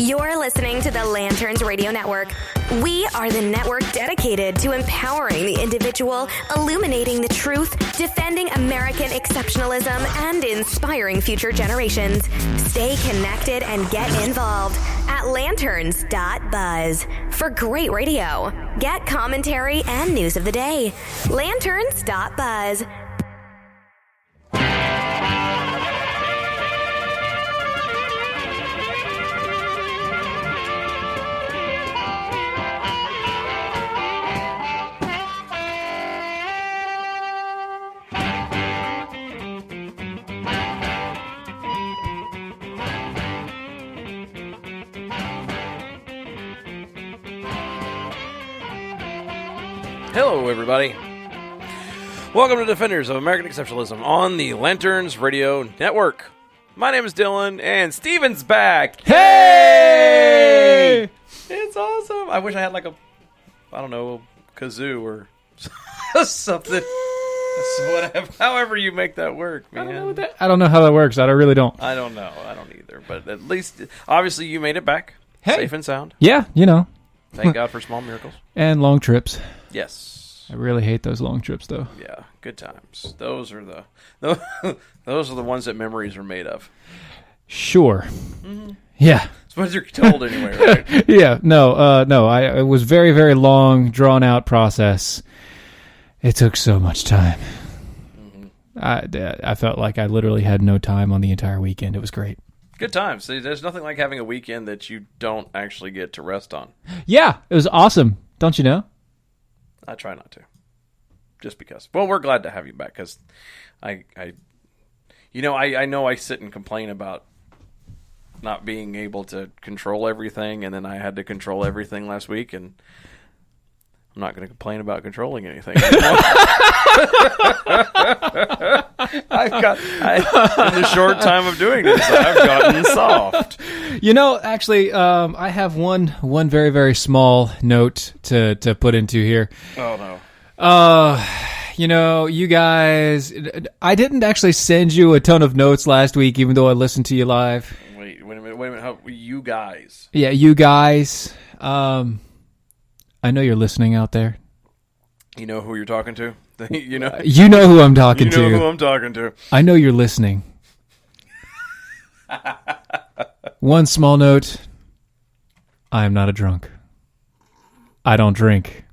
You're listening to the Lanterns Radio Network. We are the network dedicated to empowering the individual, illuminating the truth, defending American exceptionalism, and inspiring future generations. Stay connected and get involved at lanterns.buzz. For great radio, get commentary and news of the day. Lanterns.buzz. Hello, everybody. Welcome to Defenders of American Exceptionalism on the Lanterns Radio Network. My name is Dylan, and Steven's back. Hey! It's awesome. I wish I had like a kazoo or something. Whatever. However you make that work, man. I don't know how that works. I really don't. I don't know. I don't either. But at least, obviously, you made it back. Hey. Safe and sound. Yeah, you know. Thank God for small miracles. And long trips. Yes. I really hate those long trips, though. Yeah, good times. Those are the ones that memories are made of. Sure. Mm-hmm. Yeah. That's what you're told anyway, right? Yeah. No. It was very, very long, drawn out process. It took so much time. Mm-hmm. I felt like I literally had no time on the entire weekend. It was great. Good times. See, there's nothing like having a weekend that you don't actually get to rest on. Yeah, it was awesome. Don't you know? I try not to. Just because. Well, we're glad to have you back because I know I sit and complain about not being able to control everything, and then I had to control everything last week, and I'm not going to complain about controlling anything anymore. In the short time of doing this, I've gotten soft. You know, actually, I have one very, very small note to put into here. Oh, no. You know, you guys, I didn't actually send you a ton of notes last week, even though I listened to you live. Wait a minute. How, you guys? Yeah, you guys. I know you're listening out there. You know who you're talking to? You know who I'm talking to. You know who I'm talking to. I know you're listening. One small note. I am not a drunk. I don't drink.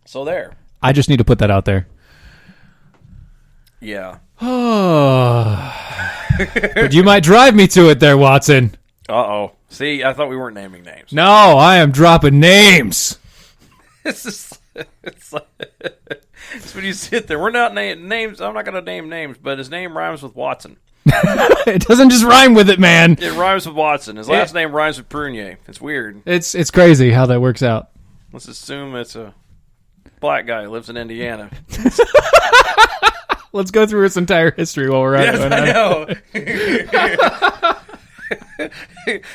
So there. I just need to put that out there. Yeah. But you might drive me to it there, Watson. Uh-oh. See, I thought we weren't naming names. No, I am dropping names. It's when you sit there. We're not names. I'm not going to name names, but his name rhymes with Watson. It doesn't just rhyme with it, man. It rhymes with Watson. His last name rhymes with Prunier. It's weird. It's crazy how that works out. Let's assume it's a black guy who lives in Indiana. Let's go through its entire history while we're at it. I know.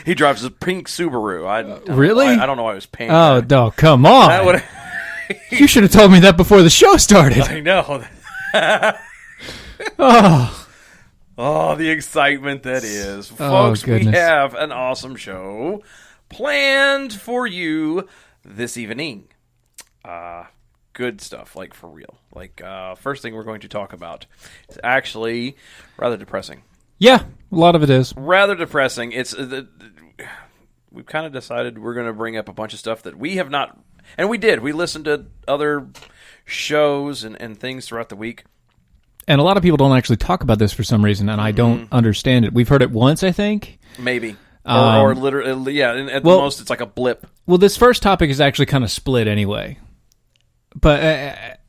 He drives a pink Subaru. Really? I don't know why I was pink. Oh, no, come on. You should have told me that before the show started. I know. Oh, the excitement that is. Folks, goodness. We have an awesome show planned for you this evening. Good stuff, like for real. Like, first thing we're going to talk about is actually rather depressing. Yeah, a lot of it is. Rather depressing. We've kind of decided we're going to bring up a bunch of stuff that we have not, and we did. We listened to other shows and things throughout the week. And a lot of people don't actually talk about this for some reason, and I don't understand it. We've heard it once, I think. Maybe. Or literally, yeah, at the most it's like a blip. Well, this first topic is actually kind of split anyway. But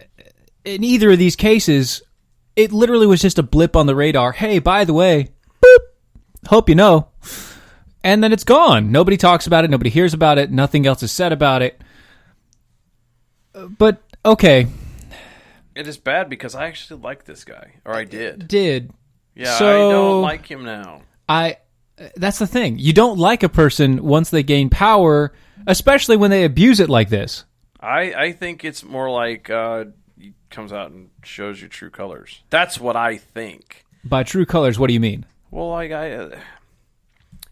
in either of these cases, it literally was just a blip on the radar. Hey, by the way, boop, hope you know. And then it's gone. Nobody talks about it. Nobody hears about it. Nothing else is said about it. But, okay. It is bad because I actually like this guy. Or I did. Yeah, so, I don't like him now. That's the thing. You don't like a person once they gain power, especially when they abuse it like this. I think it's more like he comes out and shows you true colors. That's what I think. By true colors, what do you mean? Well, like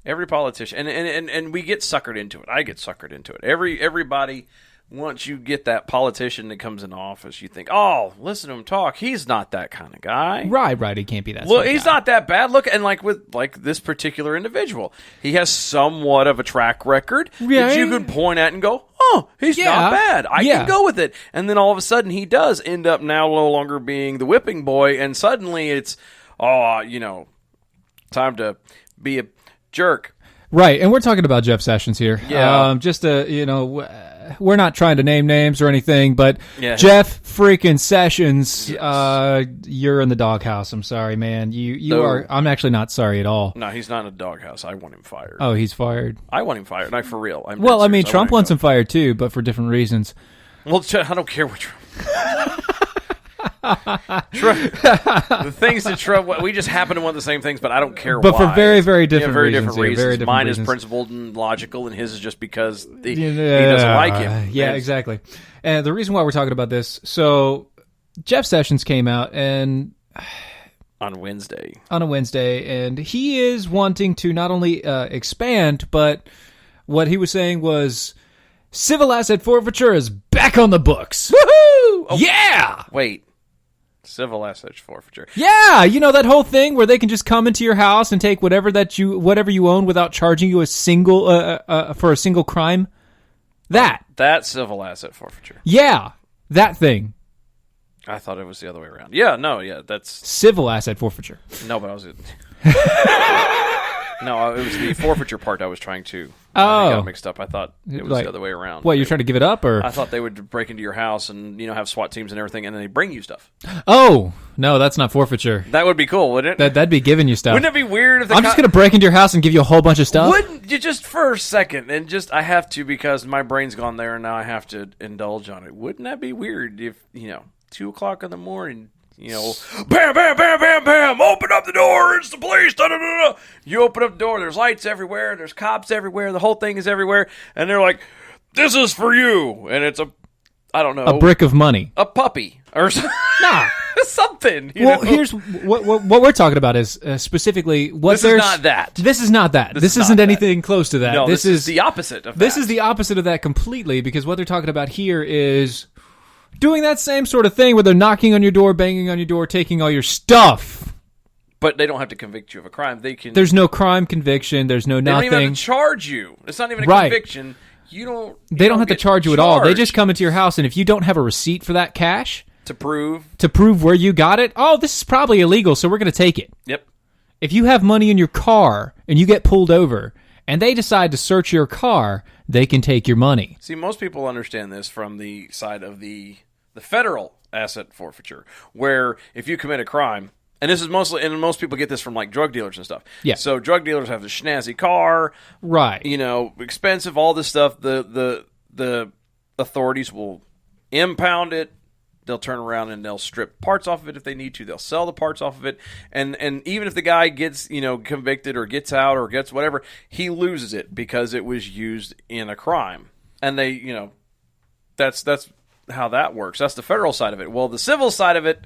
Every politician, and we get suckered into it. I get suckered into it. Everybody, once you get that politician that comes into office, you think, oh, listen to him talk. He's not that kind of guy. Right. He can't be that. Look, he's not that bad. Look, and with this particular individual, he has somewhat of a track record that you can point at and go, oh, he's not bad. I can go with it. And then all of a sudden, he does end up now no longer being the whipping boy, and suddenly it's, time to be a jerk. Right, and we're talking about Jeff Sessions here. Yeah. We're not trying to name names or anything, but Jeff freaking Sessions, you're in the doghouse. I'm sorry, man. You are. I'm actually not sorry at all. No, he's not in a doghouse. I want him fired. Oh, he's fired. I want him fired. Not for real. Trump wants him fired too, but for different reasons. Well, I don't care what Trump. The things that Trump, we just happen to want the same things, but I don't care why. But for very, very different reasons. Very different Mine reasons. is principled and logical, and his is just because he doesn't like him. Yeah, exactly. And the reason why we're talking about this, so Jeff Sessions came out and on a Wednesday, and he is wanting to not only expand, but what he was saying was civil asset forfeiture is back on the books. Woohoo! Oh, yeah! Wait. Civil asset forfeiture. Yeah, that whole thing where they can just come into your house and take whatever you own without charging you a single for a single crime. That's civil asset forfeiture. Yeah, that thing. I thought it was the other way around. Yeah, that's civil asset forfeiture. No, but I was. No, it was the forfeiture part I was trying to. I got mixed up. I thought it was the other way around. What, you're trying to give it up, or? I thought they would break into your house and have SWAT teams and everything, and then they bring you stuff. Oh no, that's not forfeiture. That would be cool, wouldn't it? That'd be giving you stuff. Wouldn't it be weird if I'm just going to break into your house and give you a whole bunch of stuff? Wouldn't you, just for a second, and I have to because my brain's gone there, and now I have to indulge on it. Wouldn't that be weird if 2:00 in the morning? Bam, bam, bam, bam, bam, open up the door, it's the police, da-da-da-da. You open up the door, there's lights everywhere, there's cops everywhere, the whole thing is everywhere, and they're like, this is for you, and it's a brick of money. A puppy, or something. Here's what we're talking about is specifically what this is not that. This is not that. This isn't anything close to that. No, this is the opposite of that. This is the opposite of that completely, because what they're talking about here is doing that same sort of thing where they're knocking on your door, banging on your door, taking all your stuff. But they don't have to convict you of a crime. There's no crime conviction. There's no nothing. They don't even have to charge you. It's not even a conviction. They don't have to charge you at all. They just come into your house, and if you don't have a receipt for that cash to prove where you got it, this is probably illegal, so we're going to take it. Yep. If you have money in your car and you get pulled over and they decide to search your car, they can take your money. See, most people understand this from the side of the federal asset forfeiture, where if you commit a crime, and this is most people get this from drug dealers and stuff. Yeah. So drug dealers have the snazzy car, right? Expensive, all this stuff. The authorities will impound it. They'll turn around and they'll strip parts off of it if they need to. They'll sell the parts off of it, and even if the guy gets convicted or gets out or gets whatever, he loses it because it was used in a crime, and they that's how that works. That's the federal side of it. Well, the civil side of it,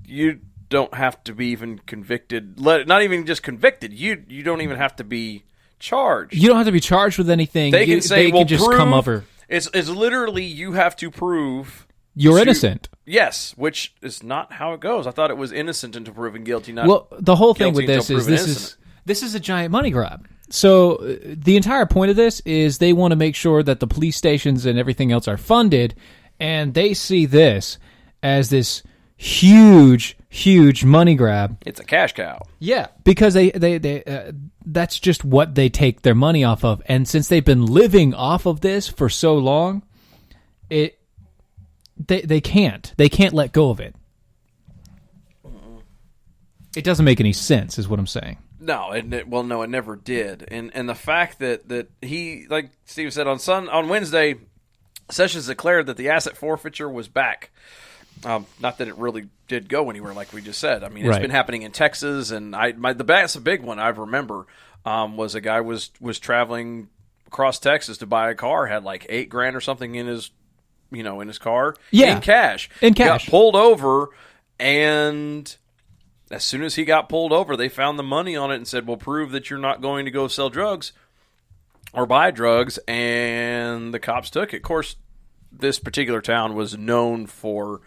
you don't have to be even convicted. Not even just convicted. You don't even have to be charged. You don't have to be charged with anything. They can say, can just come over. It's literally you have to prove you're innocent. Yes, which is not how it goes. I thought it was innocent until proven guilty. The whole thing with this is this is a giant money grab. So the entire point of this is they want to make sure that the police stations and everything else are funded. And they see this as this huge, huge money grab. It's a cash cow. Yeah, because they that's just what they take their money off of. And since they've been living off of this for so long, they can't let go of it. It doesn't make any sense, is what I'm saying. No, it never did. And the fact that he, like Steve said on Wednesday, Sessions declared that the asset forfeiture was back. Not that it really did go anywhere, like we just said. I mean, it's been happening in Texas, and that's a big one I remember. Was a guy was traveling across Texas to buy a car, had like $8,000 or something in his car, in cash, got pulled over, and as soon as he got pulled over, they found the money on it and said, well, prove that you're not going to go sell drugs or buy drugs, and the cops took it. Of course, this particular town was known for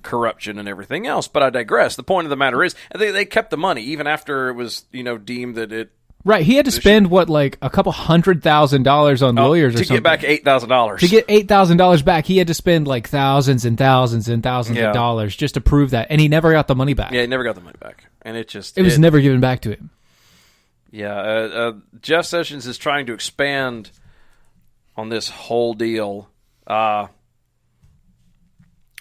corruption and everything else, but I digress. The point of the matter is, they kept the money even after it was, deemed that it. Right, he had to spend like a couple $100,000 on lawyers or something to get back $8,000. To get $8,000 back, he had to spend like thousands and thousands and thousands of dollars just to prove that, and he never got the money back. Yeah, he never got the money back, and it was never given back to him. Yeah, Jeff Sessions is trying to expand on this whole deal.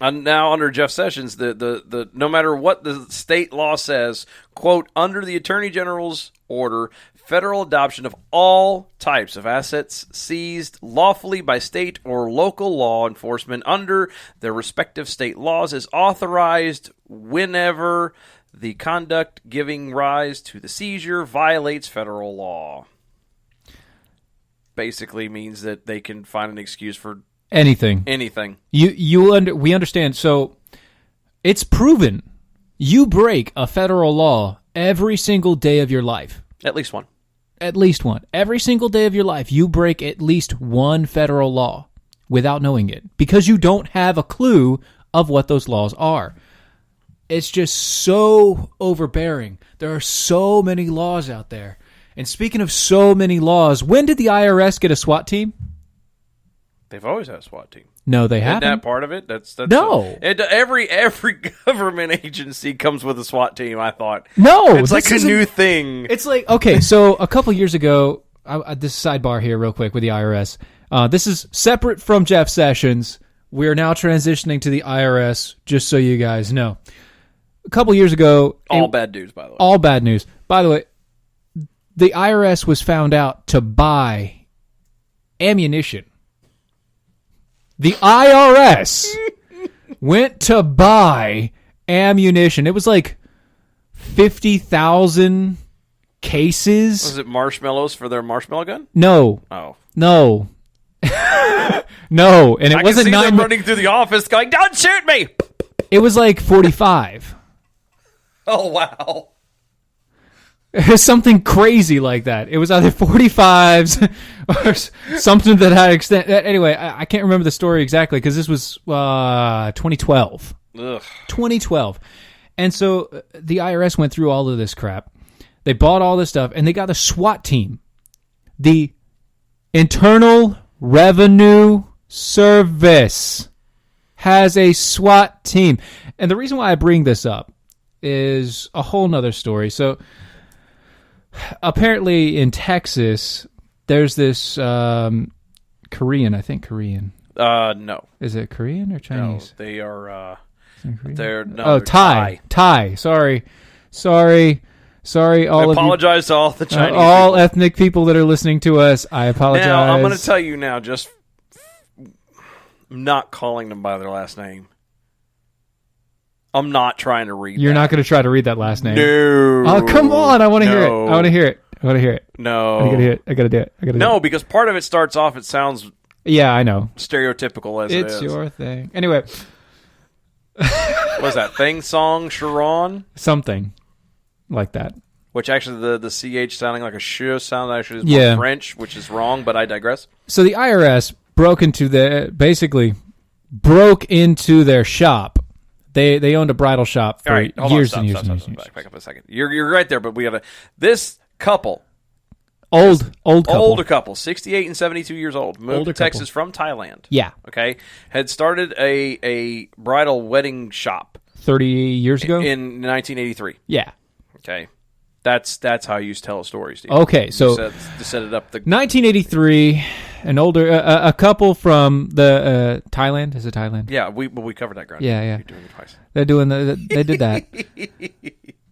And now under Jeff Sessions, the no matter what the state law says, quote, under the Attorney General's order, federal adoption of all types of assets seized lawfully by state or local law enforcement under their respective state laws is authorized whenever the conduct giving rise to the seizure violates federal law. Basically means that they can find an excuse for anything. We understand. So it's proven you break a federal law every single day of your life. At least one. Every single day of your life, you break at least one federal law without knowing it because you don't have a clue of what those laws are. It's just so overbearing. There are so many laws out there. And speaking of so many laws, when did the IRS get a SWAT team? They've always had a SWAT team. No, they haven't. Isn't that part of it? That's no. Every government agency comes with a SWAT team, I thought. No. It's like a new thing. It's like, okay, so a couple years ago, this sidebar here real quick with the IRS. This is separate from Jeff Sessions. We're now transitioning to the IRS, just so you guys know. A couple years ago... All bad news, by the way. All bad news. By the way, the IRS was found out to buy ammunition. The IRS went to buy ammunition. It was like 50,000 cases. Was it marshmallows for their marshmallow gun? No. Oh. No. No. And it I wasn't can see them running through the office going, don't shoot me! It was like 45. Oh, wow. It was something crazy like that. It was either 45s or something that had extent. Anyway, I can't remember the story exactly because this was 2012. Ugh. 2012. And so the IRS went through all of this crap. They bought all this stuff, and they got a SWAT team. The Internal Revenue Service has a SWAT team. And the reason why I bring this up is a whole nother story. So apparently in Texas, there's this Korean, I think Korean. No. Is it Korean or Chinese? No, they are, they're Thai. Thai. Sorry. I apologize to all the Chinese all people. Ethnic people that are listening to us. I apologize. Now, I'm going to tell you now, just not calling them by their last name. I'm not trying to read You're not going to try to read that last name? No. Oh, come on. I want to hear it. I want to hear it. No. I got to do it. No, because part of it starts off, it sounds yeah, I know. stereotypical as it is. It's your thing. Anyway. What's that? Thing Song Sharon? Something like that. Which actually the CH sounding like a sh sound actually is more French, which is wrong, but I digress. So the IRS broke into their shop. They owned a bridal shop for years and years. Back up a second. You're right there, but we got this couple. Old couple. Older couple, 68 and 72 years old, moved to Texas from Thailand. Yeah. Okay. Had started a bridal wedding shop 30 years ago? In 1983. Yeah. Okay. That's how you tell a story, Steve. Okay, so to set it up. 1983, an older a couple from the Thailand. Is it Thailand? Yeah, we covered that ground. Yeah. You're doing it twice. They did that.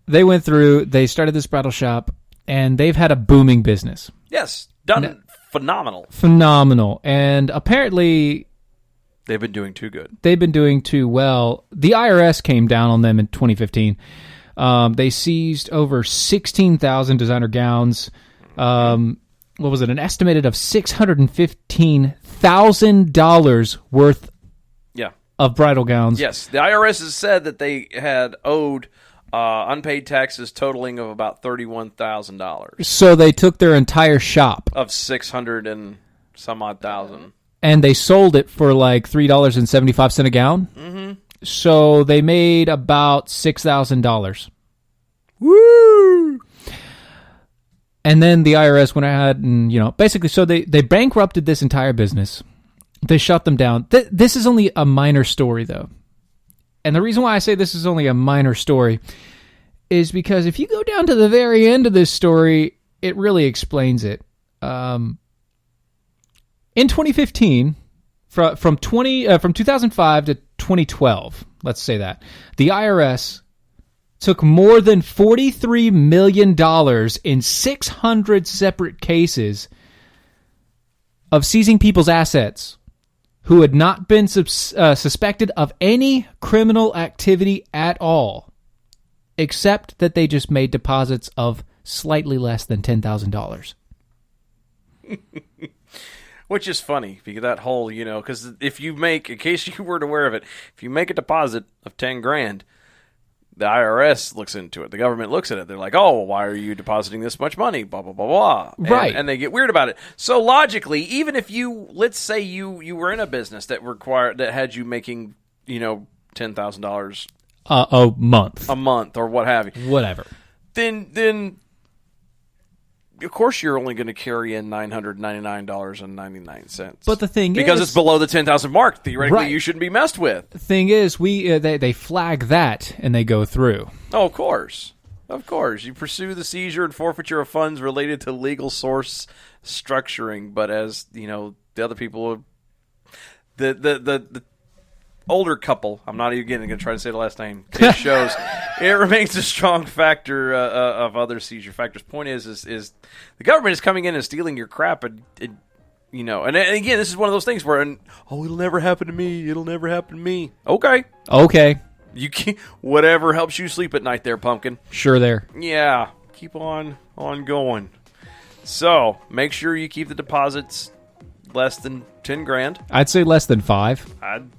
They went through. They started this bridal shop, and they've had a booming business. Yes, done phenomenal, and apparently they've been doing too good. They've been doing too well. The IRS came down on them in 2015. They seized over 16,000 designer gowns. What was it? An estimated of $615,000 worth of bridal gowns. Yes. The IRS has said that they had owed unpaid taxes totaling of about $31,000 So they took their entire shop of 600 and some odd thousand. and they sold it for like $3.75 a gallon. Mm-hmm. So they made about $6,000. Woo! And then the IRS went ahead and, basically, so they bankrupted this entire business. They shut them down. This is only a minor story, though. And the reason why I say this is only a minor story is because if you go down to the very end of this story, it really explains it. In 2015, from 2005 to 2012, let's say that, the IRS took more than $43 million in 600 separate cases of seizing people's assets who had not been suspected of any criminal activity at all, except that they just made deposits of slightly less than $10,000. Which is funny, because that whole, because if you make, in case you weren't aware of it, if you make a deposit of $10,000, the IRS looks into it. The government looks at it. They're like, oh, why are you depositing this much money? Blah, blah, blah, blah. Right. And they get weird about it. So logically, even if let's say you were in a business that had you making, $10,000 a month. A month or what have you. Whatever. Then of course you're only going to carry in $999.99. But the thing because it's below the 10,000 mark, theoretically right. You shouldn't be messed with. The thing is, they flag that and they go through. Oh, of course. Of course. You pursue the seizure and forfeiture of funds related to legal source structuring, but as, the other people, the older couple, I'm not even going to try to say the last name, it shows, it remains a strong factor of other seizure factors. Point is the government is coming in and stealing your crap, and again, this is one of those things where, it'll never happen to me, it'll never happen to me. Okay. You can whatever helps you sleep at night there, pumpkin. Sure there. Yeah, keep on going. So, make sure you keep the deposits less than $10,000. I'd say less than 5. I'd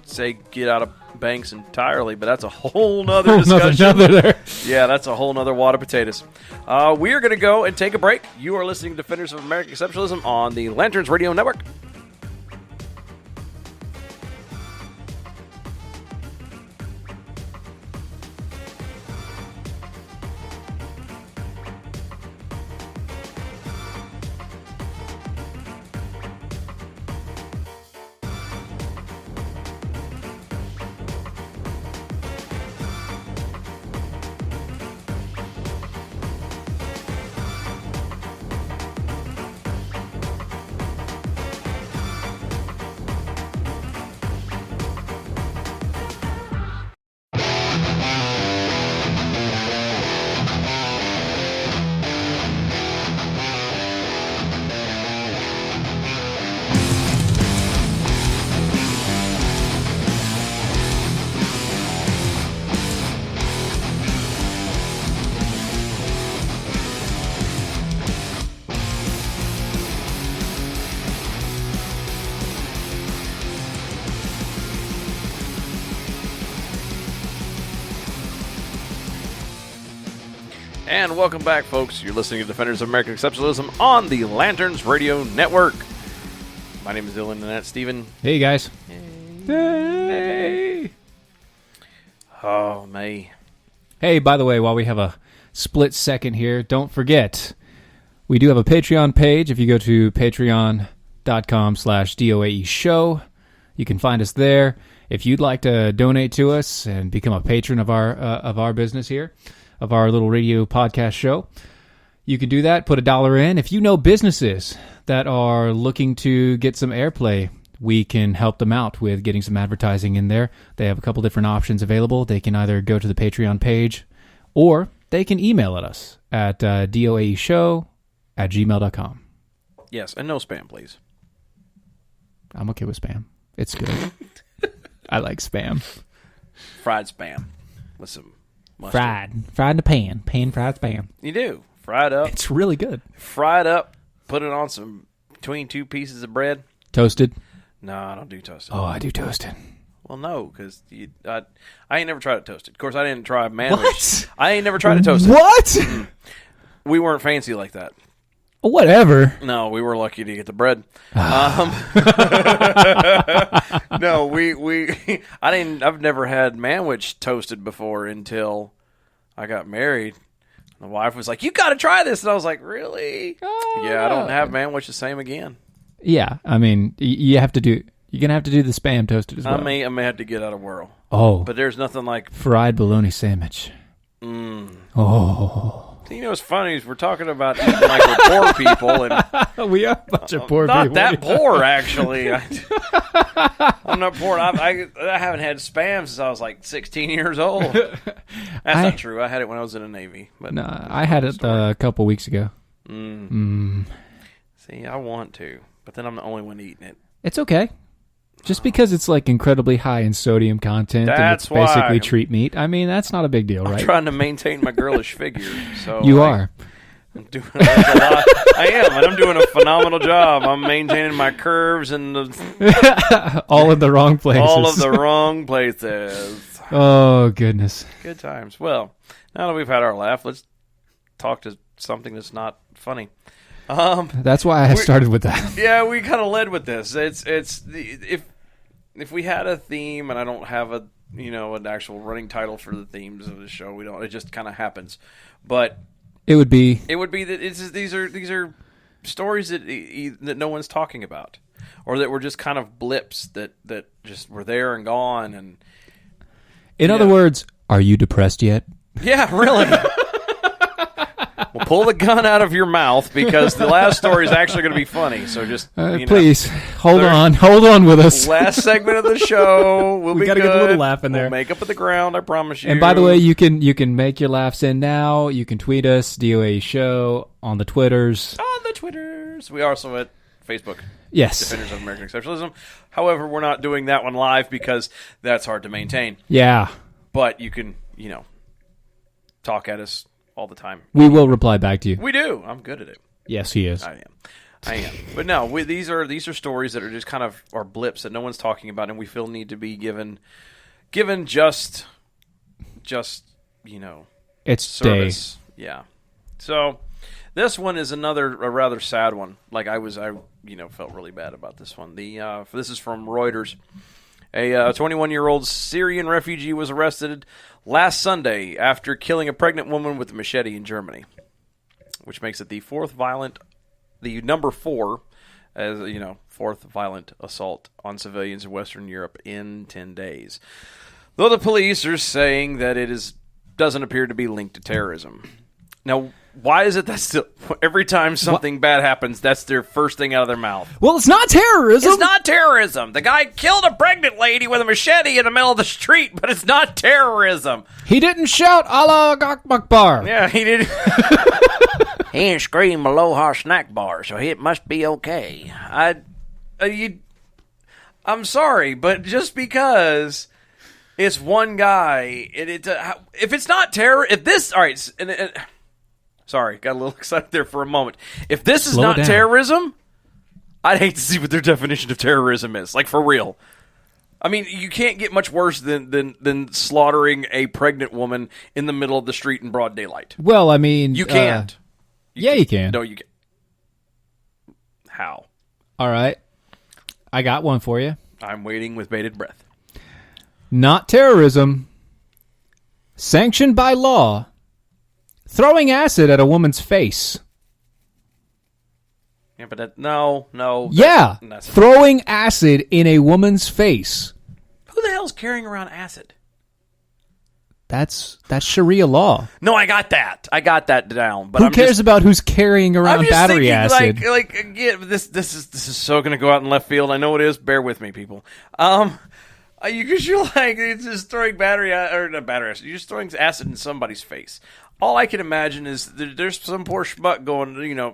say get out of banks entirely, but that's a whole nother discussion. There. Yeah, that's a whole nother wad of potatoes. We are going to go and take a break. You are listening to Defenders of American Exceptionalism on the Lanterns Radio Network. And welcome back, folks. You're listening to Defenders of American Exceptionalism on the Lanterns Radio Network. My name is Dylan, and that's Steven. Hey, guys. Hey. Oh, May. Hey, by the way, while we have a split second here, don't forget, we do have a Patreon page. If you go to patreon.com/DOAE show, you can find us there. If you'd like to donate to us and become a patron of our business here, of our little radio podcast show, you can do that. Put $1 in. If you know businesses that are looking to get some airplay, we can help them out with getting some advertising in there. They have a couple different options available. They can either go to the Patreon page or they can email at us at doaeshow@gmail.com. Yes, and no spam, please. I'm okay with spam. It's good. I like spam. Fried spam. Listen. Mustard. Fried in the pan. Pan-fried spam. You do. Fry it up. It's really good. Fry it up. Put it on between two pieces of bread. Toasted? No, I don't do toasted. Oh, I do toasted. Well, no, because I ain't never tried it toasted. Of course, I didn't try manwich. What? I ain't never tried it toasted. What? We weren't fancy like that. Whatever. No, we were lucky to get the bread. No, I've never had manwich toasted before until I got married. The wife was like, "You got to try this," and I was like, "Really?" Oh, yeah, I don't have manwich the same again. Yeah, I mean, you have to do. You're gonna have to do the Spam toasted as well. I may have to get out of whirl. Oh, but there's nothing like fried bologna sandwich. Oh. You know what's funny is we're talking about eating like we're poor people, and we are a bunch of poor people. Not that poor, actually. I'm not poor. I haven't had Spam since I was like 16 years old. That's not true. I had it when I was in the Navy. But no, I had it a couple weeks ago. See, I want to, but then I'm the only one eating it. It's okay. Just because it's like incredibly high in sodium content that's and it's basically treat meat, I mean, that's not a big deal, right? I'm trying to maintain my girlish figure. So you are. I'm doing a lot. I am, and I'm doing a phenomenal job. I'm maintaining my curves and all in the wrong places. All of the wrong places. Oh, goodness. Good times. Well, now that we've had our laugh, let's talk to something that's not funny. That's why I started with that. Yeah, we kind of led with this. If we had a theme, and I don't have an actual running title for the themes of the show, we don't. It just kind of happens, but it would be that these are stories that no one's talking about, or that were just kind of blips that just were there and gone. And in other words, are you depressed yet? Yeah, really. Well, pull the gun out of your mouth because the last story is actually going to be funny. So just please hold on with us. Last segment of the show, we got to get a little laugh in there. We'll make up at the ground, I promise you. And by the way, you can make your laughs in now. You can tweet us DOA Show on the Twitters. We are also at Facebook. Yes, Defenders of American Exceptionalism. However, we're not doing that one live because that's hard to maintain. Yeah, but you can talk at us all the time. We will reply back to you. We do. I'm good at it. Yes, he is. I am. But no, these are stories that are just kind of are blips that no one's talking about, and we feel need to be given just it's service. Day. Yeah. So this one is a rather sad one. Like I felt really bad about this one. This is from Reuters. A 21-year-old Syrian refugee was arrested last Sunday after killing a pregnant woman with a machete in Germany, which makes it the number 4 fourth violent assault on civilians in Western Europe in 10 days. Though the police are saying that it doesn't appear to be linked to terrorism. Now, why is it that still every time something bad happens, that's their first thing out of their mouth? Well, it's not terrorism. It's not terrorism. The guy killed a pregnant lady with a machete in the middle of the street, but it's not terrorism. He didn't shout Allah Akbar. Yeah, he didn't. He didn't scream Aloha snack bar, so it must be okay. I'm sorry, but just because it's one guy, if it's not terror, if this, all right, sorry, got a little excited there for a moment. If this is not terrorism, I'd hate to see what their definition of terrorism is. Like, for real. I mean, you can't get much worse than slaughtering a pregnant woman in the middle of the street in broad daylight. Well, I mean... You can't. You can. No, you can't. How? All right. I got one for you. I'm waiting with bated breath. Not terrorism. Sanctioned by law. Throwing acid at a woman's face. Yeah, but no. Yeah, throwing acid in a woman's face. Who the hell's carrying around acid? That's Sharia law. No, I got that down. But who cares about who's carrying around battery acid? Like again, this is so going to go out in left field. I know it is. Bear with me, people. Because you're like it's just throwing not battery acid. You're just throwing acid in somebody's face. All I can imagine is there's some poor schmuck going. I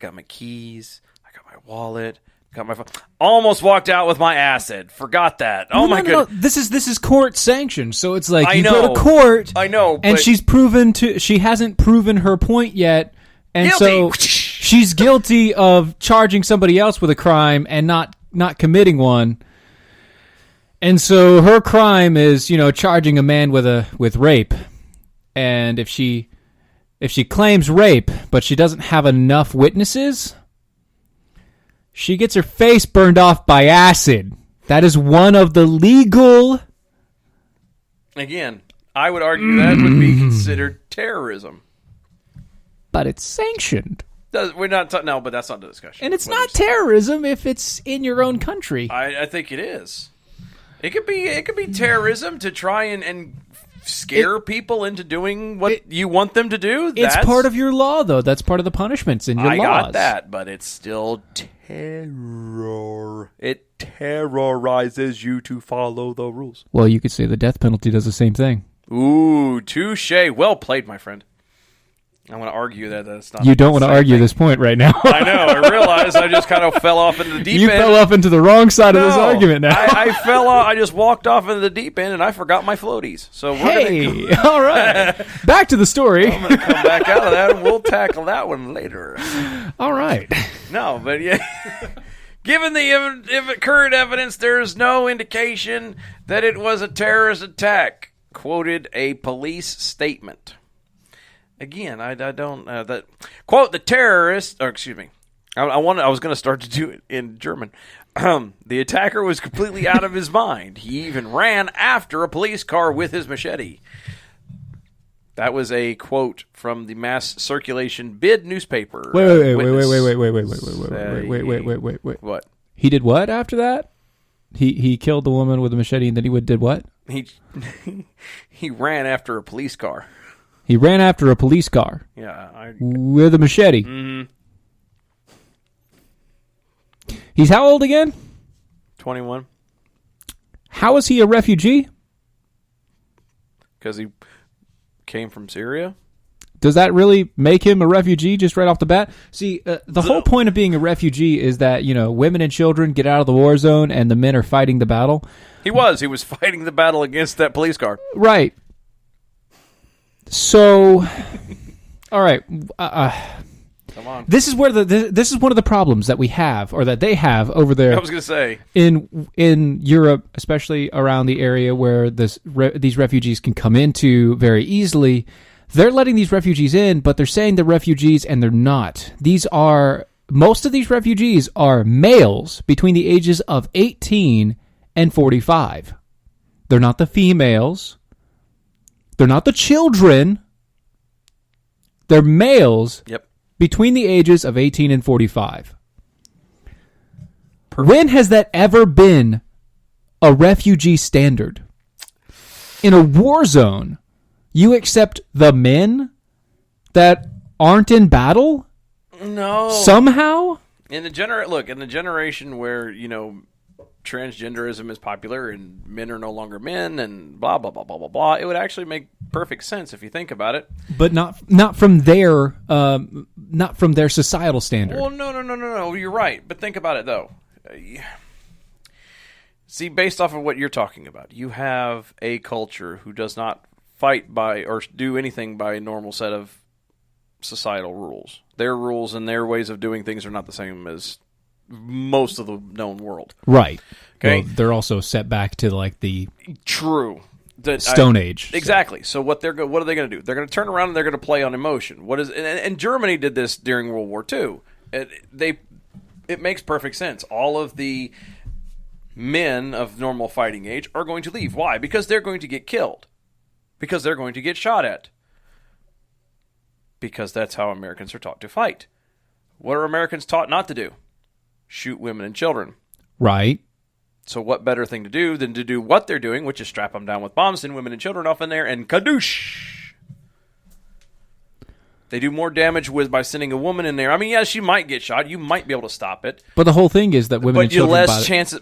got my keys. I got my wallet. Got my phone. Almost walked out with my acid. Forgot that. Oh my goodness. No. This is court sanctioned, so it's like you go to court. I know, and she hasn't proven her point yet, and guilty. So she's guilty of charging somebody else with a crime and not committing one. And so her crime is, charging a man with rape. And if she claims rape, but she doesn't have enough witnesses, she gets her face burned off by acid. That is one of the legal... Again, I would argue that would be considered terrorism. But it's sanctioned. We're not no, but that's not the discussion. And it's not terrorism if it's in your own country. I think it is. It could be terrorism to try and scare people into doing what you want them to do. It's part of your law, though. That's part of the punishments in your laws. I got that, but it's still terror. It terrorizes you to follow the rules. Well, you could say the death penalty does the same thing. Ooh, touche. Well played, my friend. I want to argue that's not. You don't want to argue this point right now. I know. I realize I just kind of fell off into the deep end. You fell off into the wrong side of this argument now. I fell off. I just walked off into the deep end and I forgot my floaties. So we're all right. Back to the story. I'm going to come back out of that and we'll tackle that one later. All right. No, but yeah. Given the current evidence, there is no indication that it was a terrorist attack, quoted a police statement. Again, I don't that quote the terrorist. Or excuse me, I was going to start to do it in German. The attacker was completely out of his mind. He even ran after a police car with his machete. That was a quote from the mass circulation bid newspaper. Wait. What? He did what after that? He killed the woman with a machete, and then he did what? He ran after a police car. He ran after a police car. Yeah. With a machete. Mm-hmm. He's how old again? 21. How is he a refugee? Because he came from Syria. Does that really make him a refugee just right off the bat? See, the whole point of being a refugee is that, women and children get out of the war zone and the men are fighting the battle. He was fighting the battle against that police car. Right. So, all right. Come on. This is where this is one of the problems that we have, or that they have over there. I was going to say in Europe, especially around the area where these refugees can come into very easily. They're letting these refugees in, but they're saying they're refugees, and they're not. Most of these refugees are males between the ages of 18 and 45. They're not the females. They're not the children. They're males between the ages of 18 and 45. Perfect. When has that ever been a refugee standard? In a war zone, you accept the men that aren't in battle? No. Somehow? In the generation where, transgenderism is popular and men are no longer men and blah, blah, blah, blah, blah, blah, it would actually make perfect sense if you think about it. But not from their societal standard. Well, no. You're right. But think about it, though. See, based off of what you're talking about, you have a culture who does not fight by or do anything by a normal set of societal rules. Their rules and their ways of doing things are not the same as most of the known world. Right. Okay. Well, they're also set back to the true Stone Age. Exactly. So what are they going to do? They're going to turn around and they're going to play on emotion. And Germany did this during World War II. It makes perfect sense. All of the men of normal fighting age are going to leave. Why? Because they're going to get killed. Because they're going to get shot at. Because that's how Americans are taught to fight. What are Americans taught not to do? Shoot women and children. Right. So what better thing to do than to do what they're doing, which is strap them down with bombs, send women and children off in there, and kadoosh! They do more damage by sending a woman in there. I mean, yeah, she might get shot. You might be able to stop it. But the whole thing is that women and children...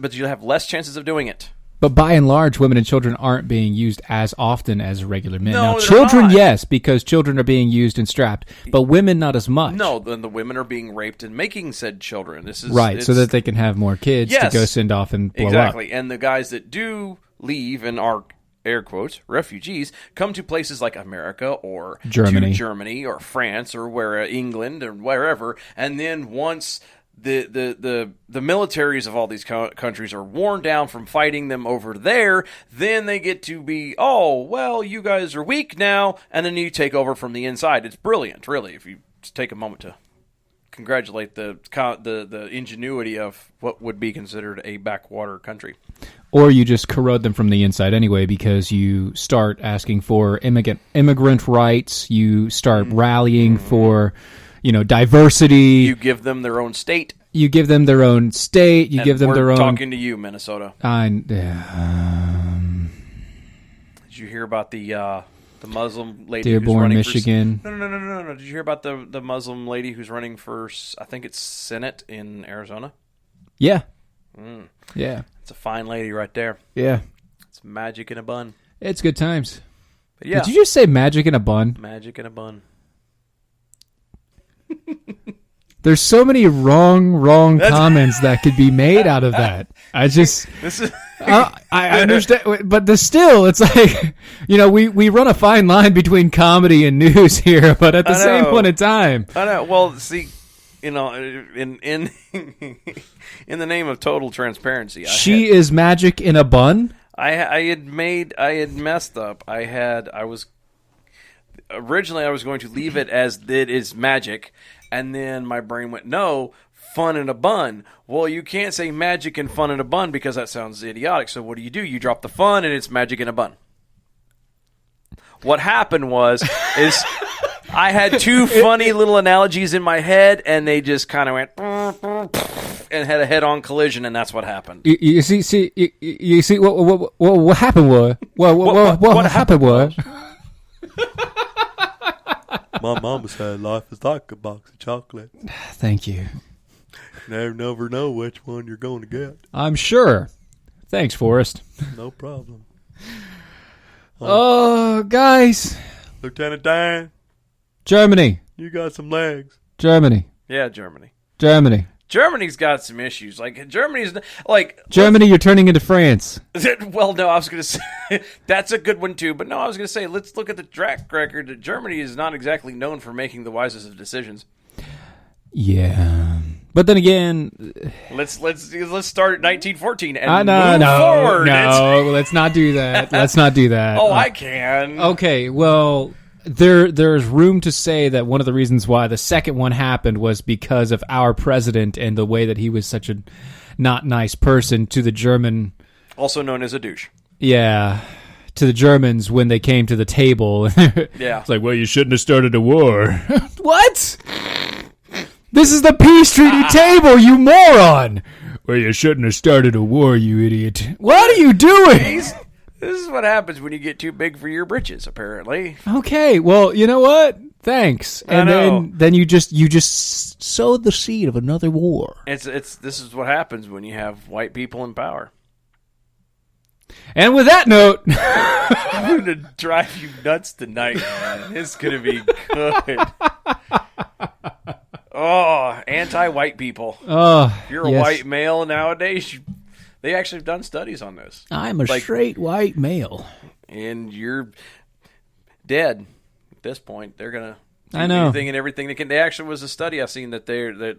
But you have less chances of doing it. But by and large, women and children aren't being used as often as regular men. No, now, they're children, not. yes, because children are being used and strapped, but women not as much. No, then the women are being raped and making said children. This is right, so that they can have more kids to go send off and blow up. Exactly, and the guys that do leave and are, air quotes, refugees, come to places like America or Germany or France or England or wherever, and then once the militaries of all these countries are worn down from fighting them over there. Then they get to be, oh, well, you guys are weak now, and then you take over from the inside. It's brilliant, really, if you just take a moment to congratulate the ingenuity of what would be considered a backwater country. Or you just corrode them from the inside anyway, because you start asking for immigrant rights. You start rallying for, diversity. You give them their own state. You give them their own state. You give them their own. We're talking to you, Minnesota. Did you hear about the Muslim lady Dearborn, who's running Michigan? No. Did you hear about the Muslim lady who's running for, I think it's Senate in Arizona? Yeah. Yeah. It's a fine lady right there. Yeah. It's magic in a bun. It's good times. But yeah. Did you just say magic in a bun? Magic in a bun. There's so many wrong comments that could be made out of that. I just... I understand, but still, it's like, we run a fine line between comedy and news here, but at the same point in time. I know. Well, see, in in the name of total transparency, she is magic in a bun. I had messed up. Originally I was going to leave it as it is magic, and then my brain went, no, fun in a bun. Well, you can't say magic and fun in a bun because that sounds idiotic. So what do? You drop the fun and it's magic in a bun. What happened is I had two funny little analogies in my head, and they just kind of went and had a head-on collision, and that's what happened. You see what happened was what happened was. My mama said life is like a box of chocolate. Thank you. Never know which one you're going to get. I'm sure. Thanks, Forrest. No problem. Oh, guys. Lieutenant Dan. Germany. You got some legs. Germany. Yeah, Germany. Germany's got some issues. Like, Germany's... Germany, you're turning into France. Well, no, I was going to say... That's a good one, too. But no, I was going to say, let's look at the track record. Germany is not exactly known for making the wisest of decisions. Yeah. But then again... Let's start at 1914 and move forward. No, let's not do that. Oh, I can. Okay, well... There's room to say that one of the reasons why the second one happened was because of our president and the way that he was such a not nice person to the German... Also known as a douche. Yeah, to the Germans when they came to the table. Yeah. It's like, well, you shouldn't have started a war. What? This is the peace treaty table, you moron! Well, you shouldn't have started a war, you idiot. What are you doing? This is what happens when you get too big for your britches, apparently. Okay, well, you know what? Thanks. And then you just sowed the seed of another war. This is what happens when you have white people in power. And with that note, I'm going to drive you nuts tonight, man. It's going to be good. Oh, anti-white people. Oh, if you're a white male nowadays, they actually have done studies on this. I'm a straight white male. And you're dead at this point. They're going to do anything and everything they can. There actually was a study I've seen that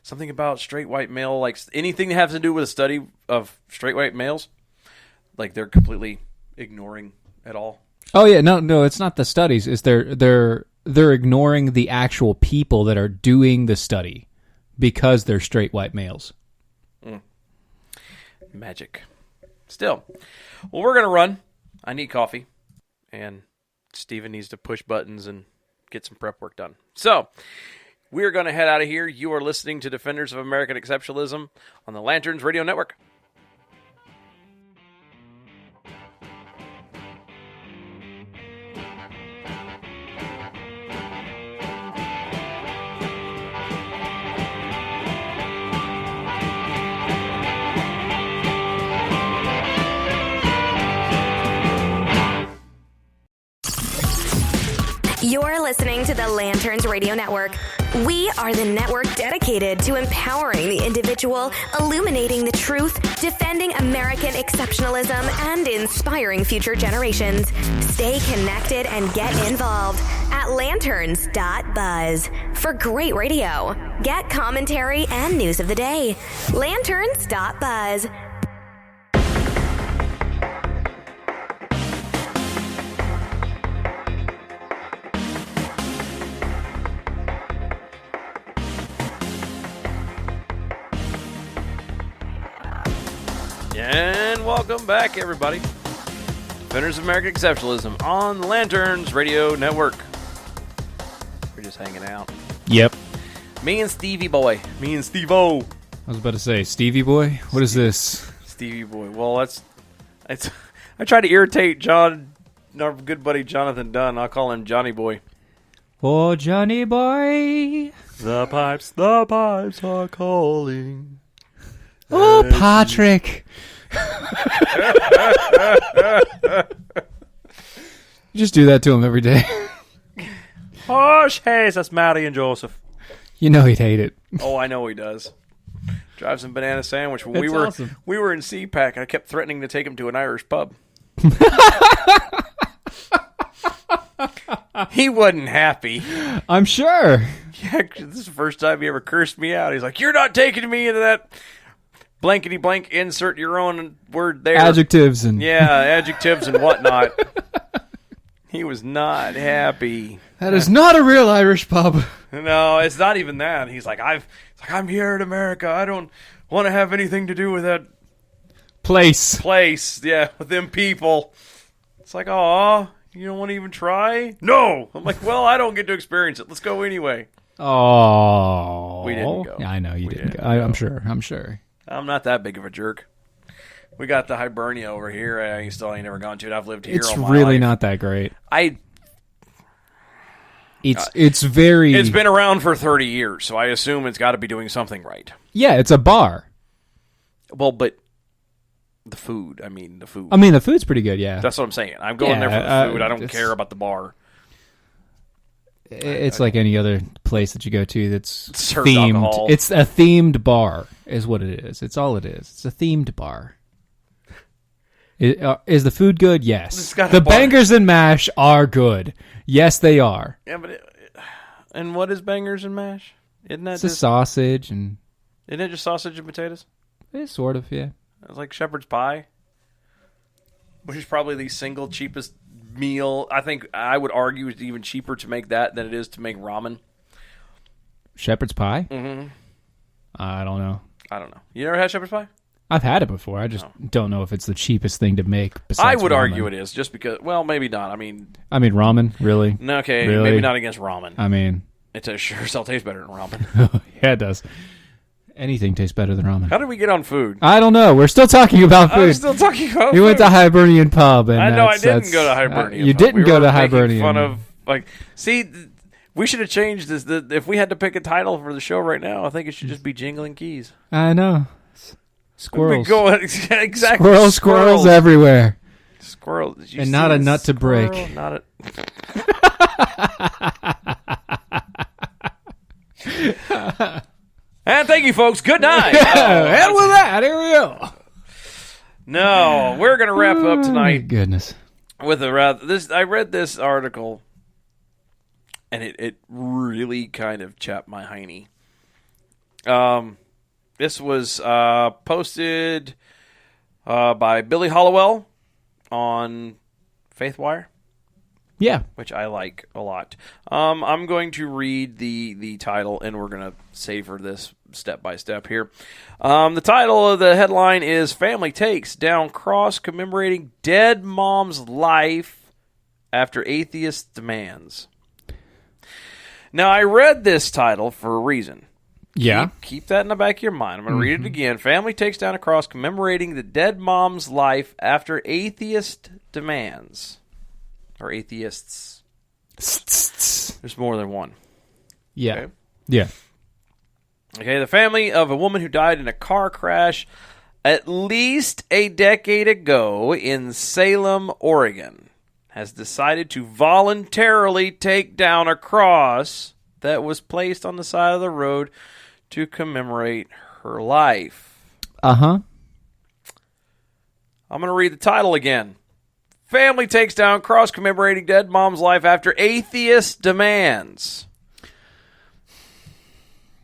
something about straight white male, like anything that has to do with a study of straight white males, like they're completely ignoring at all. Oh, yeah. No, it's not the studies. It's they're ignoring the actual people that are doing the study because they're straight white males. Magic. Still. Well, we're going to run. I need coffee. And Steven needs to push buttons and get some prep work done. So, we're going to head out of here. You are listening to Defenders of American Exceptionalism on the Lanterns Radio Network. You're listening to the Lanterns Radio Network. We are the network dedicated to empowering the individual, illuminating the truth, defending American exceptionalism, and inspiring future generations. Stay connected and get involved at lanterns.buzz. For great radio, get commentary and news of the day. Lanterns.buzz. And welcome back, everybody. Defenders of American Exceptionalism on Lanterns Radio Network. We're just hanging out. Yep. Me and Stevie Boy. Me and Steve-O. I was about to say, Stevie Boy? What is this? Stevie Boy. Well, that's I try to irritate John, our good buddy Jonathan Dunn. I'll call him Johnny Boy. Oh, Johnny Boy. The pipes are calling. Oh, Patrick. You just do that to him every day. Hush, hey, that's Maddie and Joseph. You know he'd hate it. Oh, I know he does. Drives him banana sandwich. When That's awesome. we were in CPAC, I kept threatening to take him to an Irish pub. He wasn't happy. I'm sure. Yeah, this is the first time he ever cursed me out. He's like, "You're not taking me into that blankety blank. Insert your own word there. Adjectives and adjectives and whatnot." He was not happy. That is not a real Irish pub. No, it's not even that. He's like, I'm here in America. I don't want to have anything to do with that Place. Yeah, with them people. It's like, oh, you don't want to even try? No. I'm like, well, I don't get to experience it. Let's go anyway. Oh. We didn't go. Yeah, I know you didn't go. go. I'm sure. I'm not that big of a jerk. We got the Hibernia over here. I still ain't never gone to it. I've lived here It's all my really life. not that great. It's It's been around for 30 years, so I assume it's got to be doing something right. Yeah, it's a bar. Well, but the food. I mean, the food. I mean, the food's pretty good, yeah. That's what I'm saying. I'm going there for the food. I don't it's- care about the bar. It's like any other place that you go to that's Serves themed. alcohol. It's a themed bar, is what it is. It's all it is. It's a themed bar. Is the food good? Yes. It's got a The bar. bangers and mash are good. Yes, they are. Yeah, but and what is bangers and mash? Isn't that It's a just sausage and isn't it just sausage and potatoes? sort of, yeah. It's like shepherd's pie, which is probably the single cheapest meal. I think I would argue it's even cheaper to make that than it is to make ramen. Shepherd's pie? Mm-hmm. I don't know. I don't know. You never had shepherd's pie? I've had it before. I just don't know if it's the cheapest thing to make. I Besides would ramen. argue it is, just because. Well, maybe not. I mean, ramen, really? okay, Really? maybe not against ramen. I mean, It sure still tastes better than ramen. yeah, it does. Anything tastes better than ramen. How did we get on food? I don't know. We're still talking about food. I'm still talking about We food. went to Hibernian Pub, and I know I that's- didn't go to Hibernian. You Pub. didn't We go were to making Hibernian. Fun of see, we should have changed this. If we had to pick a title for the show right now, I think it should just be Jingling Keys. I know. Squirrels. We go exactly. Squirrels everywhere. Squirrel. Did you And see not a this nut to break. squirrel? Not a. And thank you, folks. Good night. And with that, here we go. No, we're gonna wrap up Oh, my tonight goodness. with a rather. This I read this article, and it really kind of chapped my hiney. This was posted by Billy Hollowell on FaithWire, Yeah. which I like a lot. I'm going to read the title, and we're going to savor this step by step here. The title of the headline is "Family Takes Down Cross Commemorating Dead Mom's Life After Atheist Demands." Now, I read this title for a reason. Yeah. Keep that in the back of your mind. I'm going to read it again. Family takes down a cross commemorating the dead mom's life after atheist demands. Or atheists. There's more than one. Yeah. Okay. Yeah. Okay, the family of a woman who died in a car crash at least a decade ago in Salem, Oregon, has decided to voluntarily take down a cross that was placed on the side of the road to commemorate her life. Uh-huh. I'm going to read the title again. Family takes down cross commemorating dead mom's life after atheist demands.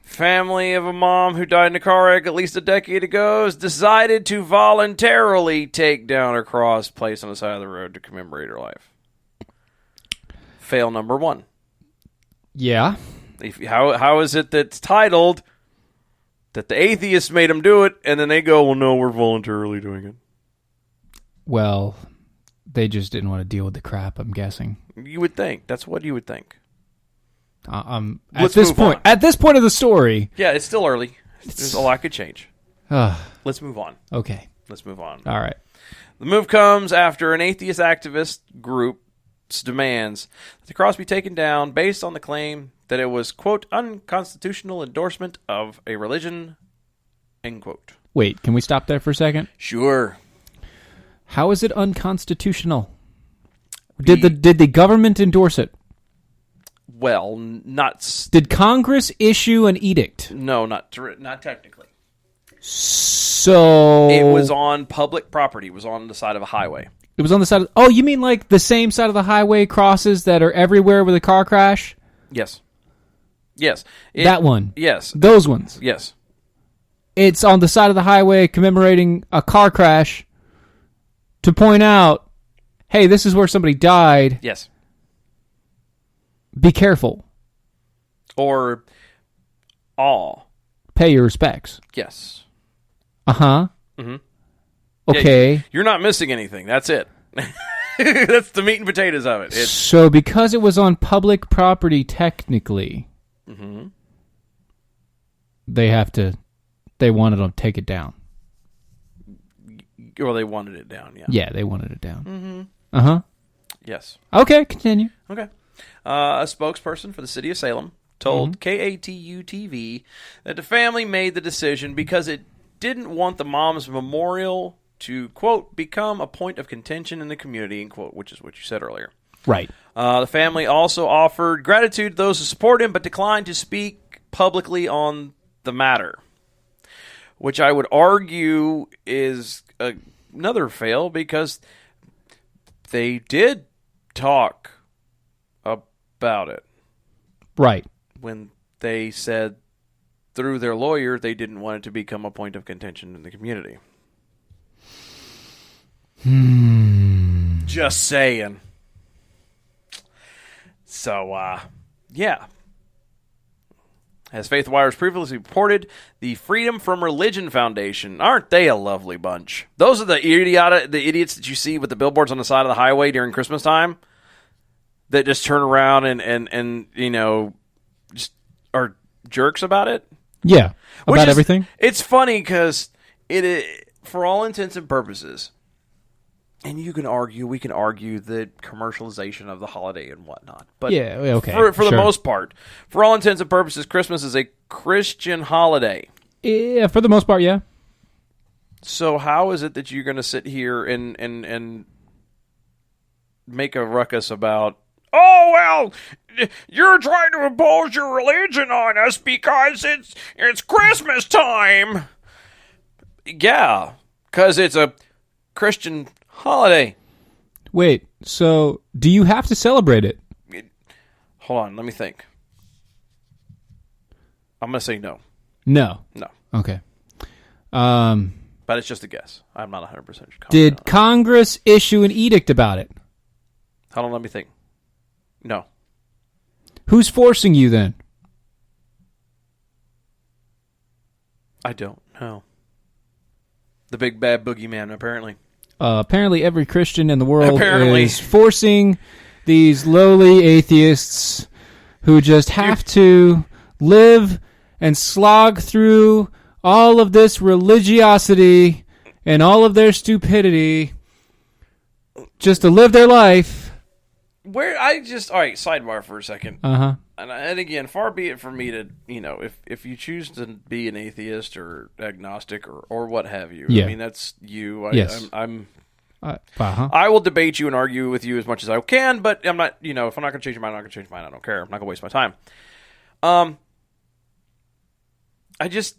Family of a mom who died in a car wreck at least a decade ago has decided to voluntarily take down her cross placed on the side of the road to commemorate her life. Fail number 1. Yeah. How is it that's titled that the atheists made them do it, and then they go, well, no, we're voluntarily doing it? Well, they just didn't want to deal with the crap, I'm guessing. You would think. That's what you would think. At this point of the story. Yeah, it's still early. There's a lot could change. Let's move on. Okay. Let's move on. All right. The move comes after an atheist activist group's demands that the cross be taken down based on the claim that it was, quote, unconstitutional endorsement of a religion, end quote. Wait, can we stop there for a second? Sure. How is it unconstitutional? Did the government endorse it? Well, not... Did Congress issue an edict? No, not technically. So... It was on public property. It was on the side of a highway. It was on the side of... Oh, you mean like the same side of the highway crosses that are everywhere with a car crash? Yes. Yes. That one? Yes. Those ones? Yes. It's on the side of the highway commemorating a car crash to point out, hey, this is where somebody died. Yes. Be careful. Or pay your respects. Yes. Uh-huh. Mm-hmm. Okay. Yeah, you're not missing anything. That's it. That's the meat and potatoes of it. So because it was on public property, technically, they wanted to take it down. Or they wanted it down, yeah. Yeah, they wanted it down. Mm-hmm. Uh-huh. Yes. Okay, continue. Okay. A spokesperson for the city of Salem told KATU-TV that the family made the decision because it didn't want the mom's memorial to, quote, become a point of contention in the community, end quote, which is what you said earlier. Right. The family also offered gratitude to those who support him, but declined to speak publicly on the matter, which I would argue is another fail because they did talk about it. Right. When they said through their lawyer they didn't want it to become a point of contention in the community. Just saying. So, yeah. As Faith Wires previously reported, the Freedom from Religion Foundation, aren't they a lovely bunch? Those are the idiots that you see with the billboards on the side of the highway during Christmas time that just turn around and you know, just are jerks about it. Yeah, about everything. It's funny because for all intents and purposes, and we can argue the commercialization of the holiday and whatnot. But yeah, okay. For the most part, for all intents and purposes, Christmas is a Christian holiday. Yeah, for the most part, yeah. So how is it that you're going to sit here and make a ruckus about, oh, well, you're trying to impose your religion on us because it's Christmas time? Yeah, because it's a Christian holiday. Wait, so do you have to celebrate it? Hold on, let me think. I'm going to say no. No. No. Okay. But it's just a guess. I'm not 100% sure. Did Congress issue an edict about it? Hold on, let me think. No. Who's forcing you then? I don't know. The big bad boogeyman, apparently. Apparently every Christian in the world is forcing these lowly atheists who just have to live and slog through all of this religiosity and all of their stupidity just to live their life. All right, sidebar for a second. Uh-huh. And again, far be it from me to, you know, if you choose to be an atheist or agnostic or what have you. Yeah. I mean, that's you. Yes. I will debate you and argue with you as much as I can, but I'm not, you know, if I'm not going to change your mind, I'm not going to change your mind. I don't care. I'm not going to waste my time. I just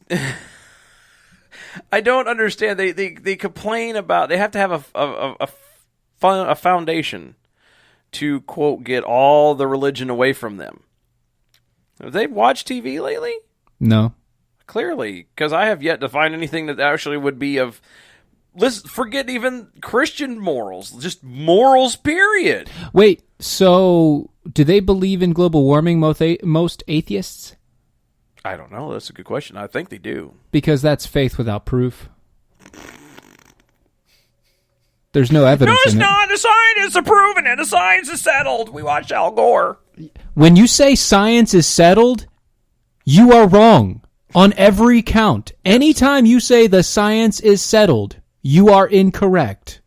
I don't understand. They complain about they have to have a foundation to quote get all the religion away from them. Have they watched TV lately? No. Clearly, because I have yet to find anything that actually would be of. Let's forget even Christian morals, just morals, period. Wait, so do they believe in global warming, most atheists? I don't know. That's a good question. I think they do. Because that's faith without proof. There's no evidence in it. No, it's not. The scientists are proving it. The science is settled. We watched Al Gore. When you say science is settled, you are wrong on every count. Anytime you say the science is settled, you are incorrect.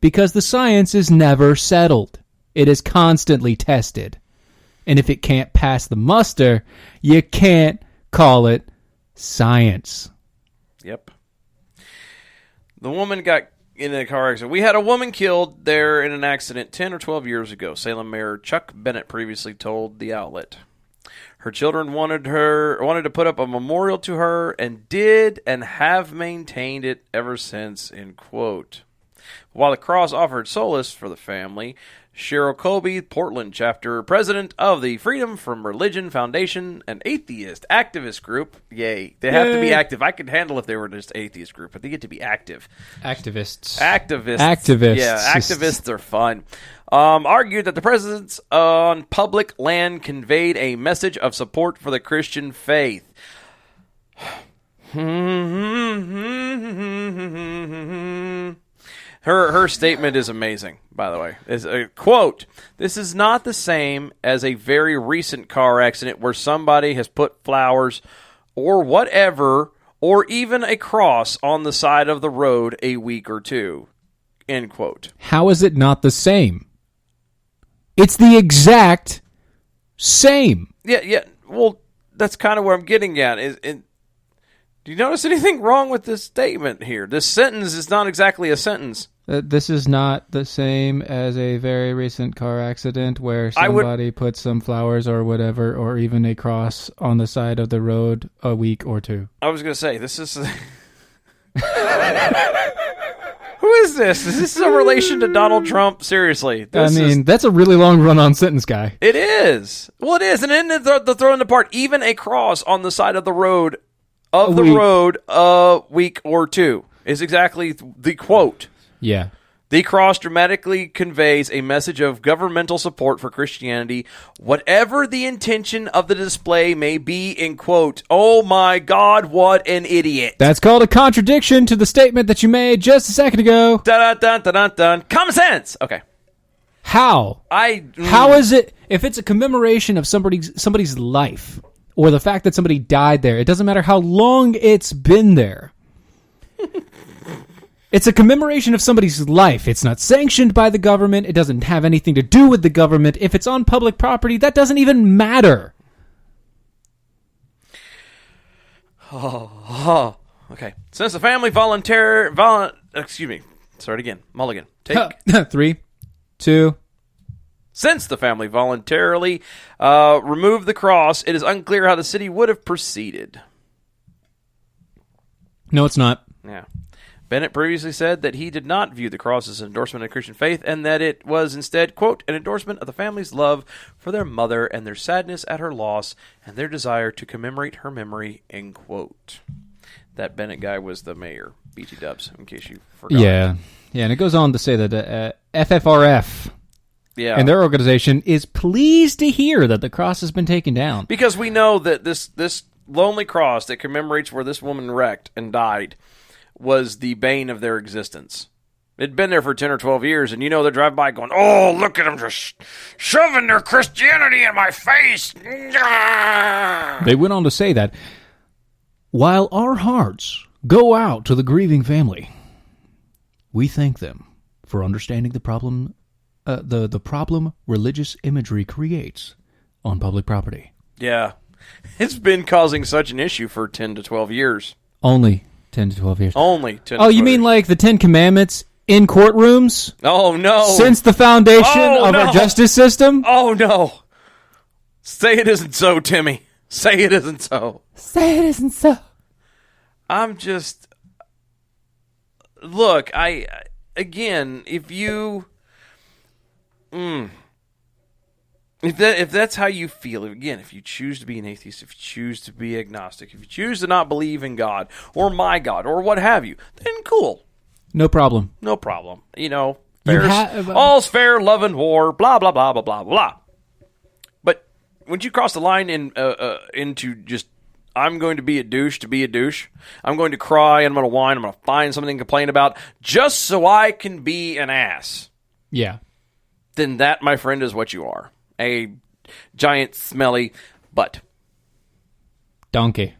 Because the science is never settled. It is constantly tested. And if it can't pass the muster, you can't call it science. Yep. The woman got in a car accident. We had a woman killed there in an accident 10 or 12 years ago, Salem Mayor Chuck Bennett previously told the outlet. Her children wanted to put up a memorial to her and did and have maintained it ever since, end quote. While the cross offered solace for the family, Cheryl Colby, Portland chapter president of the Freedom from Religion Foundation, an atheist activist group. Yay. They have to be active. I could handle if they were just atheist group, but they get to be active. Activists. Yeah, activists are fun. Argued that the presence on public land conveyed a message of support for the Christian faith. Her statement is amazing, by the way. It's a quote, "This is not the same as a very recent car accident where somebody has put flowers or whatever or even a cross on the side of the road a week or two." End quote. How is it not the same? It's the exact same. Yeah. Well, that's kind of where I'm getting at. Do you notice anything wrong with this statement here? This sentence is not exactly a sentence. This is not the same as a very recent car accident where somebody put some flowers or whatever, or even a cross on the side of the road a week or two. I was going to say, this is... Who is this? Is this a relation to Donald Trump? Seriously. That's a really long run-on sentence, guy. It is. Well, it is. And then the throwing the part, even a cross on the side of the road a week or two is exactly the quote. Yeah. The cross dramatically conveys a message of governmental support for Christianity, whatever the intention of the display may be, in quote. Oh my God, what an idiot. That's called a contradiction to the statement that you made just a second ago. Dun. Common sense. Okay. How? How is it, if it's a commemoration of somebody's life, or the fact that somebody died there, it doesn't matter how long it's been there. It's a commemoration of somebody's life. It's not sanctioned by the government. It doesn't have anything to do with the government. If it's on public property, that doesn't even matter. Oh. Okay. Since the family Start again. Mulligan. Take 3, 2. Since the family voluntarily removed the cross, it is unclear how the city would have proceeded. No, it's not. Yeah. Bennett previously said that he did not view the cross as an endorsement of Christian faith and that it was instead, quote, an endorsement of the family's love for their mother and their sadness at her loss and their desire to commemorate her memory, end quote. That Bennett guy was the mayor, BT Dubs, in case you forgot. Yeah, and it goes on to say that FFRF and their organization is pleased to hear that the cross has been taken down. Because we know that this lonely cross that commemorates where this woman wrecked and died was the bane of their existence. It'd been there for 10 or 12 years, and they're driving by going, oh, look at them just shoving their Christianity in my face. They went on to say that, while our hearts go out to the grieving family, we thank them for understanding the problem the problem religious imagery creates on public property. Yeah. It's been causing such an issue for 10 to 12 years. Only 10 to 12 years. Only 10 to 12 Oh, you mean like the 10 Commandments in courtrooms? Oh, no. Since the foundation of our justice system? Oh, no. Say it isn't so, Timmy. Say it isn't so. Say it isn't so. I'm just... Look, again, if you... If that's how you feel, again, if you choose to be an atheist, if you choose to be agnostic, if you choose to not believe in God or my God or what have you, then cool. No problem. No problem. All's fair, love and war, blah, blah, blah, blah, blah, blah. But when you cross the line into just, I'm going to be a douche to be a douche, I'm going to cry, I'm going to whine, I'm going to find something to complain about just so I can be an ass. Yeah. Then that, my friend, is what you are. A giant, smelly butt. Donkey.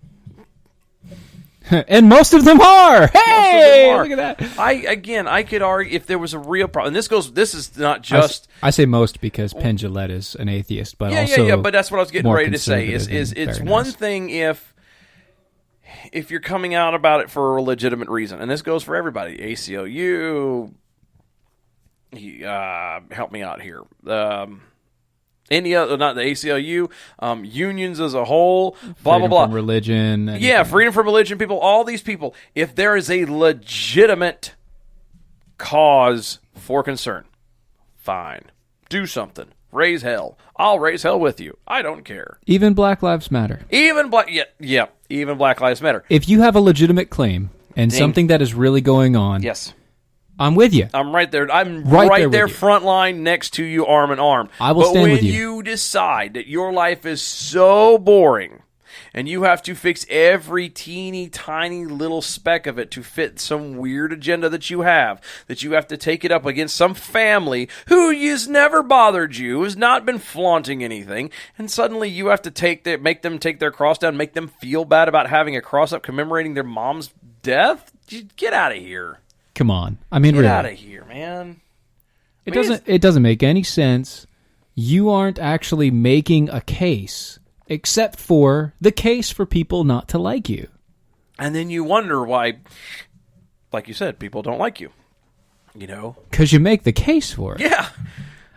And most of them are. Hey, look at that. I could argue if there was a real problem. And this is not just... I say most because Penn Jillette is an atheist, but also... Yeah, but that's what I was getting ready to say. Is it's one nice. thing if you're coming out about it for a legitimate reason. And this goes for everybody. ACLU... help me out here. Any other, not the ACLU, unions as a whole, blah, blah, blah. Freedom from religion. Anything. Yeah, freedom from religion people, all these people. If there is a legitimate cause for concern, fine. Do something. Raise hell. I'll raise hell with you. I don't care. Even Black Lives Matter. Even Black Lives Matter. If you have a legitimate claim and something that is really going on, yes, I'm with you. I'm right there. I'm right there front line next to you, arm in arm. I will stand with you. But when you decide that your life is so boring and you have to fix every teeny tiny little speck of it to fit some weird agenda that you have to take it up against some family who has never bothered you, has not been flaunting anything, and suddenly you have to make them take their cross down, make them feel bad about having a cross up commemorating their mom's death? Get out of here. Come on. I mean, Get really. out of here, man. It doesn't make any sense. You aren't actually making a case, except for the case for people not to like you. And then you wonder why, like you said, people don't like you. You know? Because you make the case for it. Yeah.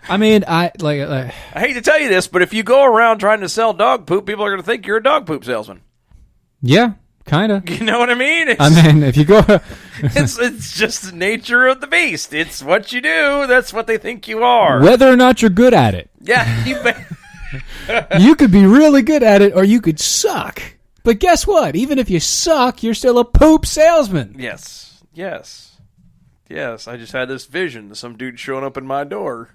I mean, I hate to tell you this, but if you go around trying to sell dog poop, people are going to think you're a dog poop salesman. Yeah. Kind of. You know what I mean? If you go... it's just the nature of the beast. It's what you do. That's what they think you are. Whether or not you're good at it. Yeah. You could be really good at it, or you could suck. But guess what? Even if you suck, you're still a poop salesman. Yes. I just had this vision of some dude showing up in my door.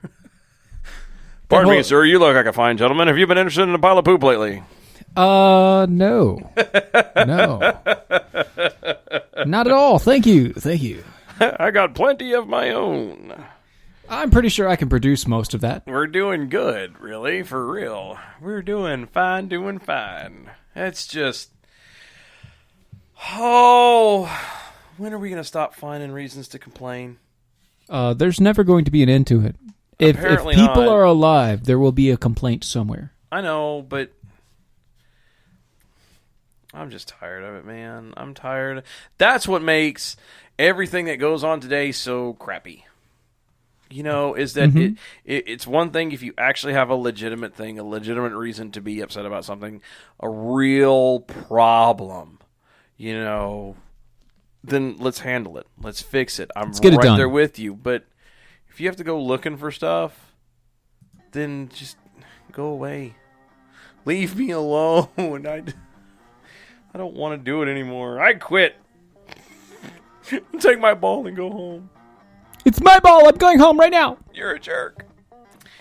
Pardon me, sir. You look like a fine gentleman. Have you been interested in a pile of poop lately? No. No. Not at all. Thank you. I got plenty of my own. I'm pretty sure I can produce most of that. We're doing good, really, for real. We're doing fine. It's just... when are we going to stop finding reasons to complain? There's never going to be an end to it. If people are alive, there will be a complaint somewhere. I know, but... I'm just tired of it, man. I'm tired. That's what makes everything that goes on today so crappy. You know, is that it's one thing if you actually have a legitimate thing, a legitimate reason to be upset about something, a real problem, you know, then let's handle it. Let's fix it. I'm right there with you. But if you have to go looking for stuff, then just go away. Leave me alone. I don't want to do it anymore. I quit. Take my ball and go home. It's my ball. I'm going home right now. You're a jerk.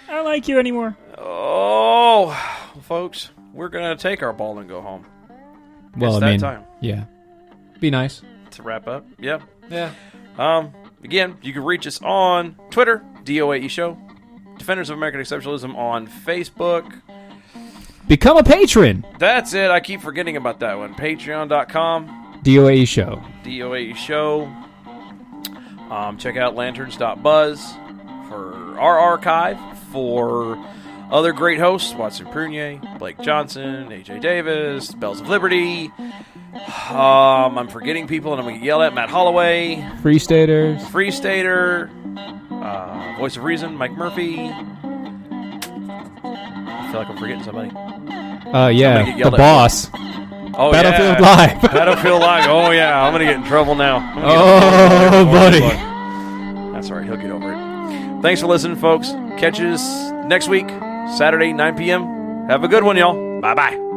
I don't like you anymore. Oh, folks, we're going to take our ball and go home. Well, it's that time. Yeah. Be nice. To wrap up. Yeah. Again, you can reach us on Twitter, DOAE Show. Defenders of American Exceptionalism on Facebook. Become a patron. That's it. I keep forgetting about that one. Patreon.com. DOAE Show. DOAE Show. Check out lanterns.buzz for our archive, for other great hosts, Watson Prunier, Blake Johnson, AJ Davis, Bells of Liberty. I'm forgetting people and I'm going to get yelled at. Matt Holloway. Free Stater. Voice of Reason, Mike Murphy. I feel like I'm forgetting somebody. Yeah, get the yelled at. boss. Oh, Battlefield yeah. Live. Battlefield Live. Oh, yeah. I'm going to get in trouble now. Oh, buddy. That's all right. He'll get over it. Thanks for listening, folks. Catch us next week, Saturday, 9 p.m. Have a good one, y'all. Bye-bye.